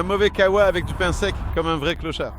Un mauvais kawa avec du pain sec, comme un vrai clochard.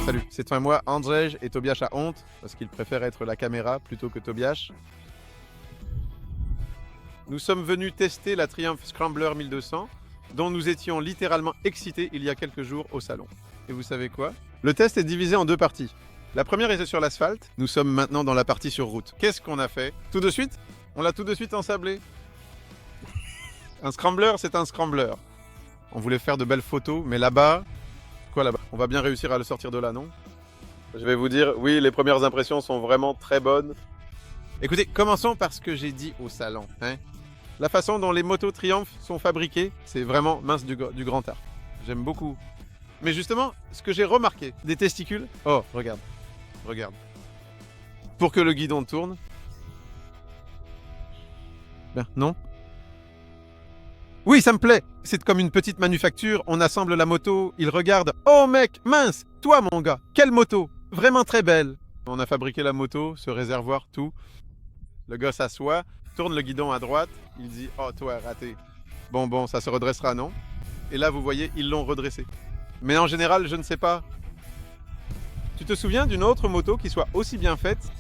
Salut, c'est toi et moi, Andrzej, et Tobias a honte parce qu'il préfère être la caméra plutôt que Tobias. Nous sommes venus tester la Triumph Scrambler 1200 dont nous étions littéralement excités il y a quelques jours au salon. Et vous savez quoi? Le test est divisé en deux parties. La première était sur l'asphalte, nous sommes maintenant dans la partie sur route. Qu'est-ce qu'on a fait? Tout de suite, on l'a tout de suite ensablé. Un scrambler, c'est un scrambler. On voulait faire de belles photos, mais là-bas... Quoi là-bas? On va bien réussir à le sortir de là, non? Je vais vous dire, oui, les premières impressions sont vraiment très bonnes. Écoutez, commençons par ce que j'ai dit au salon. Hein? La façon dont les motos Triumph sont fabriquées, c'est vraiment mince du grand art. J'aime beaucoup. Mais justement, ce que j'ai remarqué, des testicules... Oh, regarde. Regarde. Pour que le guidon tourne... Ben, non? Oui, ça me plaît. C'est comme une petite manufacture, on assemble la moto, il regarde. Oh mec, mince, toi mon gars, quelle moto, vraiment très belle. On a fabriqué la moto, ce réservoir, tout. Le gars s'assoit, tourne le guidon à droite, il dit « Oh toi, raté. Bon, ça se redressera, non ?» Et là, vous voyez, ils l'ont redressé. Mais en général, je ne sais pas. Tu te souviens d'une autre moto qui soit aussi bien faite?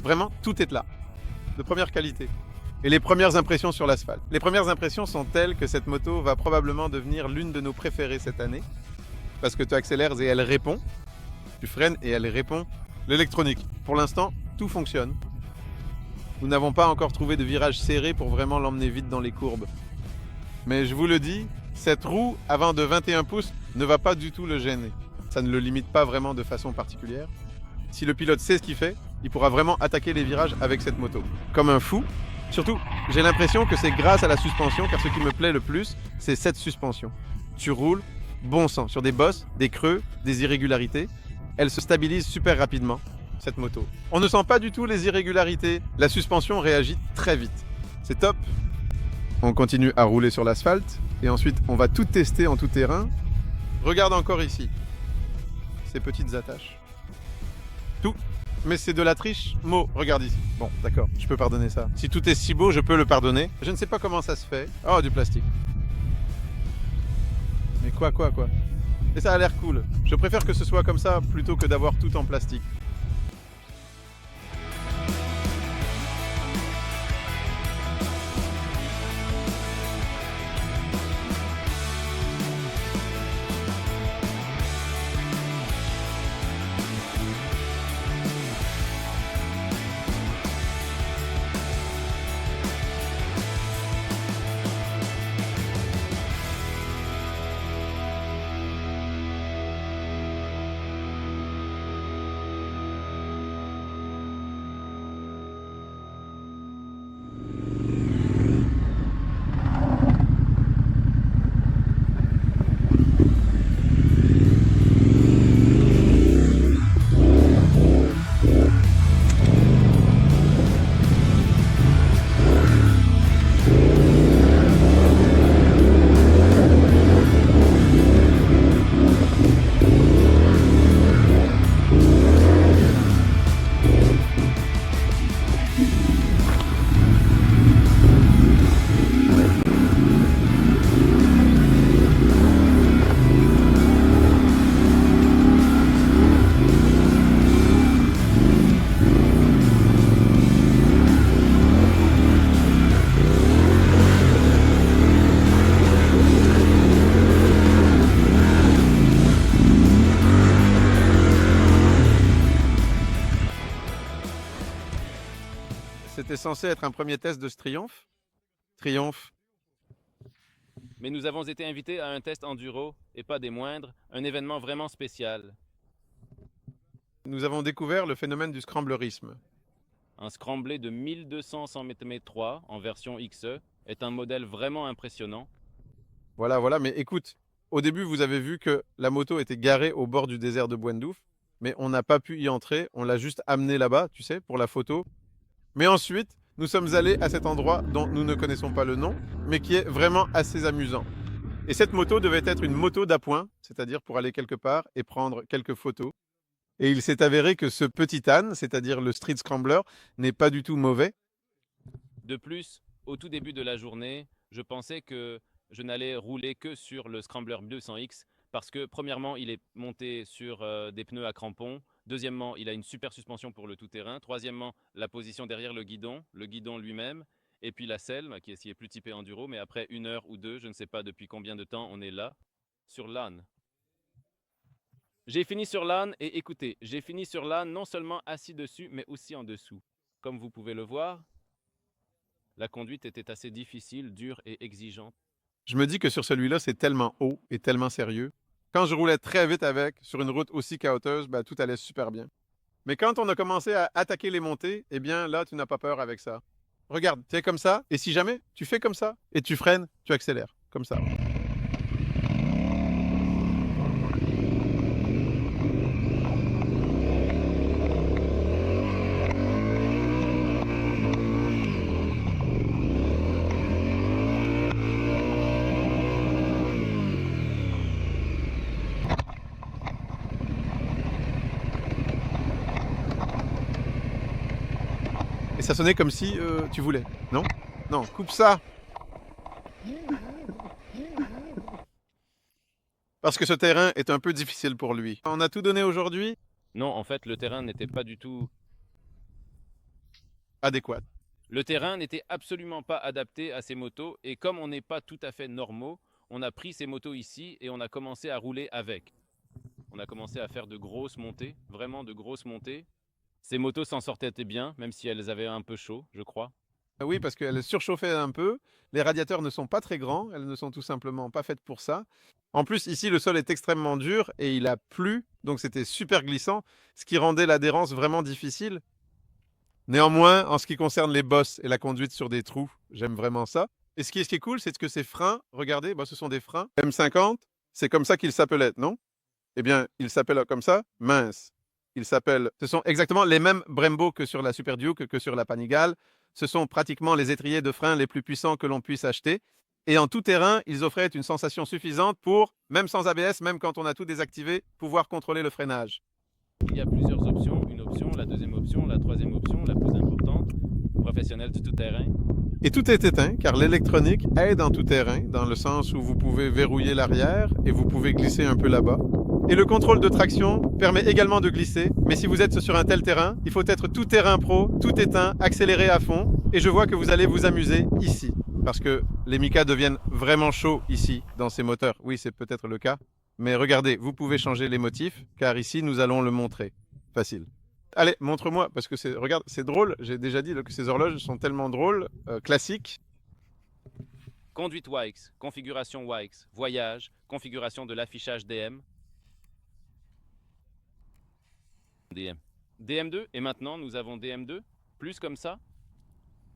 Vraiment, tout est là. De première qualité. Et les premières impressions sur l'asphalte. Les premières impressions sont telles que cette moto va probablement devenir l'une de nos préférées cette année. Parce que tu accélères et elle répond. Tu freines et elle répond. L'électronique. Pour l'instant, tout fonctionne. Nous n'avons pas encore trouvé de virage serré pour vraiment l'emmener vite dans les courbes. Mais je vous le dis, cette roue avant de 21 pouces ne va pas du tout le gêner. Ça ne le limite pas vraiment de façon particulière. Si le pilote sait ce qu'il fait, il pourra vraiment attaquer les virages avec cette moto. Comme un fou. Surtout, j'ai l'impression que c'est grâce à la suspension, car ce qui me plaît le plus, c'est cette suspension. Tu roules, bon sang, sur des bosses, des creux, des irrégularités. Elle se stabilise super rapidement, cette moto. On ne sent pas du tout les irrégularités. La suspension réagit très vite. C'est top. On continue à rouler sur l'asphalte, et ensuite on va tout tester en tout terrain. Regarde encore ici. Ces petites attaches. Tout. Mais c'est de la triche. Mo, regarde ici. Bon, d'accord, je peux pardonner ça. Si tout est si beau, je peux le pardonner. Je ne sais pas comment ça se fait. Oh, du plastique. Mais quoi? Et ça a l'air cool. Je préfère que ce soit comme ça plutôt que d'avoir tout en plastique. C'était censé être un premier test de ce triomphe. Triomphe. Mais nous avons été invités à un test enduro, et pas des moindres, un événement vraiment spécial. Nous avons découvert le phénomène du scramblerisme. Un scramblé de 1200 100m3 en version XE est un modèle vraiment impressionnant. Voilà, mais écoute, au début, vous avez vu que la moto était garée au bord du désert de Buendouf, mais on n'a pas pu y entrer, on l'a juste amenée là-bas, tu sais, pour la photo. Mais ensuite, nous sommes allés à cet endroit dont nous ne connaissons pas le nom, mais qui est vraiment assez amusant. Et cette moto devait être une moto d'appoint, c'est-à-dire pour aller quelque part et prendre quelques photos. Et il s'est avéré que ce petit âne, c'est-à-dire le street scrambler, n'est pas du tout mauvais. De plus, au tout début de la journée, je pensais que je n'allais rouler que sur le Scrambler 200X parce que premièrement, il est monté sur des pneus à crampons. Deuxièmement, il a une super suspension pour le tout-terrain. Troisièmement, la position derrière le guidon lui-même. Et puis la selle, qui est plus typée enduro, mais après 1 heure ou 2, je ne sais pas depuis combien de temps on est là, sur l'âne. J'ai fini sur l'âne et écoutez, j'ai fini sur l'âne non seulement assis dessus, mais aussi en dessous. Comme vous pouvez le voir, la conduite était assez difficile, dure et exigeante. Je me dis que sur celui-là, c'est tellement haut et tellement sérieux. Quand je roulais très vite avec, sur une route aussi chaoteuse, ben, tout allait super bien. Mais quand on a commencé à attaquer les montées, eh bien là, tu n'as pas peur avec ça. Regarde, tu es comme ça, et si jamais tu fais comme ça, et tu freines, tu accélères, comme ça. Et ça sonnait comme si tu voulais. Non? Non, coupe ça. Parce que ce terrain est un peu difficile pour lui. On a tout donné aujourd'hui. Non, en fait, le terrain n'était pas du tout... Adéquat. Le terrain n'était absolument pas adapté à ces motos et comme on n'est pas tout à fait normaux, on a pris ces motos ici et on a commencé à rouler avec. On a commencé à faire de grosses montées, vraiment de grosses montées. Ces motos s'en sortaient bien, même si elles avaient un peu chaud, je crois. Oui, parce qu'elle surchauffait un peu. Les radiateurs ne sont pas très grands. Elles ne sont tout simplement pas faites pour ça. En plus, ici, le sol est extrêmement dur et il a plu. Donc, c'était super glissant, ce qui rendait l'adhérence vraiment difficile. Néanmoins, en ce qui concerne les bosses et la conduite sur des trous, j'aime vraiment ça. Et ce qui est cool, c'est que ces freins, regardez, bah, ce sont des freins M50. C'est comme ça qu'ils s'appelaient, non? Eh bien, ils s'appellent comme ça, mince. Ils s'appellent, ce sont exactement les mêmes Brembo que sur la Super Duke, que sur la Panigale. Ce sont pratiquement les étriers de frein les plus puissants que l'on puisse acheter. Et en tout terrain, ils offraient une sensation suffisante pour, même sans ABS, même quand on a tout désactivé, pouvoir contrôler le freinage. Il y a plusieurs options. Une option, la deuxième option, la troisième option, la plus importante, professionnel du tout-terrain. Et tout est éteint car l'électronique aide en tout terrain, dans le sens où vous pouvez verrouiller l'arrière et vous pouvez glisser un peu là-bas. Et le contrôle de traction permet également de glisser, mais si vous êtes sur un tel terrain, il faut être tout terrain pro, tout éteint, accéléré à fond, et je vois que vous allez vous amuser ici, parce que les Mica deviennent vraiment chauds ici, dans ces moteurs. Oui, c'est peut-être le cas, mais regardez, vous pouvez changer les motifs, car ici, nous allons le montrer. Facile. Allez, montre-moi, parce que regarde, c'est drôle, j'ai déjà dit que ces horloges sont tellement drôles, classiques. Conduite WAIX, configuration WAIX, voyage, configuration de l'affichage DM. DM2, et maintenant nous avons DM2, plus comme ça.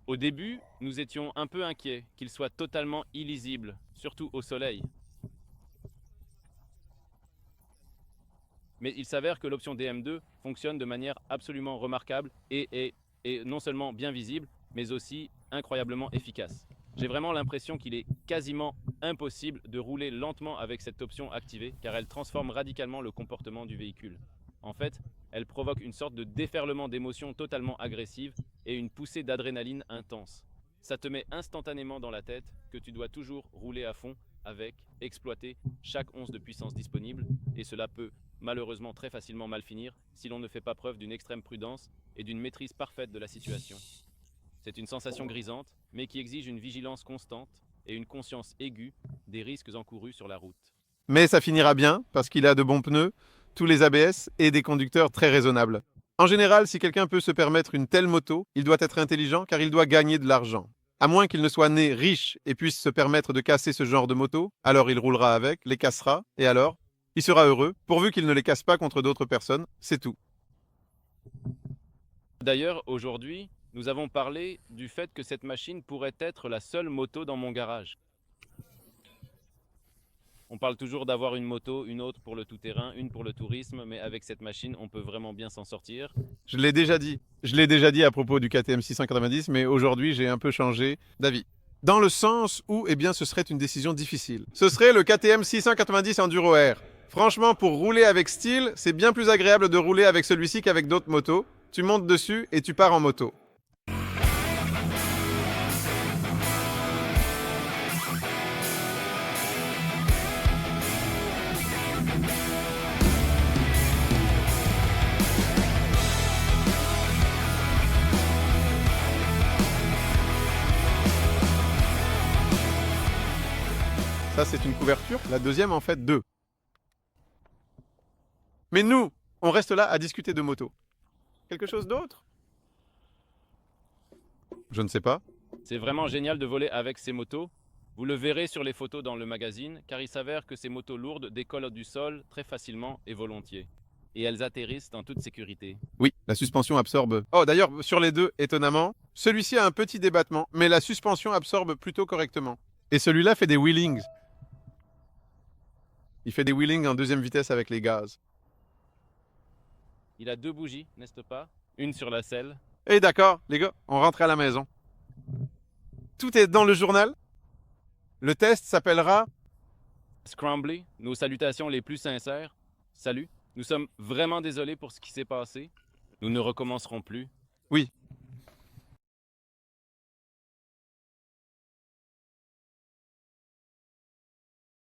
Au début, nous étions un peu inquiets qu'il soit totalement illisible, surtout au soleil. Mais il s'avère que l'option DM2 fonctionne de manière absolument remarquable et est non seulement bien visible, mais aussi incroyablement efficace. J'ai vraiment l'impression qu'il est quasiment impossible de rouler lentement avec cette option activée, car elle transforme radicalement le comportement du véhicule. En fait, elle provoque une sorte de déferlement d'émotions totalement agressive et une poussée d'adrénaline intense. Ça te met instantanément dans la tête que tu dois toujours rouler à fond avec, exploiter chaque once de puissance disponible, et cela peut malheureusement très facilement mal finir si l'on ne fait pas preuve d'une extrême prudence et d'une maîtrise parfaite de la situation. C'est une sensation grisante, mais qui exige une vigilance constante et une conscience aiguë des risques encourus sur la route. Mais ça finira bien, parce qu'il a de bons pneus, tous les ABS et des conducteurs très raisonnables. En général, si quelqu'un peut se permettre une telle moto, il doit être intelligent car il doit gagner de l'argent. À moins qu'il ne soit né riche et puisse se permettre de casser ce genre de moto, alors il roulera avec, les cassera, et alors il sera heureux, pourvu qu'il ne les casse pas contre d'autres personnes, c'est tout. D'ailleurs, aujourd'hui, nous avons parlé du fait que cette machine pourrait être la seule moto dans mon garage. On parle toujours d'avoir une moto, une autre pour le tout-terrain, une pour le tourisme, mais avec cette machine, on peut vraiment bien s'en sortir. Je l'ai déjà dit. Je l'ai déjà dit à propos du KTM 690, mais aujourd'hui, j'ai un peu changé d'avis. Dans le sens où, eh bien, ce serait une décision difficile. Ce serait le KTM 690 Enduro R. Franchement, pour rouler avec style, c'est bien plus agréable de rouler avec celui-ci qu'avec d'autres motos. Tu montes dessus et tu pars en moto. Ça, c'est une couverture. La deuxième, en fait, deux. Mais nous, on reste là à discuter de moto. Quelque chose d'autre? Je ne sais pas. C'est vraiment génial de voler avec ces motos. Vous le verrez sur les photos dans le magazine, car il s'avère que ces motos lourdes décollent du sol très facilement et volontiers. Et elles atterrissent en toute sécurité. Oui, la suspension absorbe. Oh, d'ailleurs, sur les deux, étonnamment, celui-ci a un petit débattement, mais la suspension absorbe plutôt correctement. Et celui-là fait des wheelings. Il fait des wheelings en deuxième vitesse avec les gaz. Il a deux bougies, n'est-ce pas? Une sur la selle. Et d'accord, les gars, on rentre à la maison. Tout est dans le journal. Le test s'appellera Scrambly, nos salutations les plus sincères. Salut, nous sommes vraiment désolés pour ce qui s'est passé. Nous ne recommencerons plus. Oui,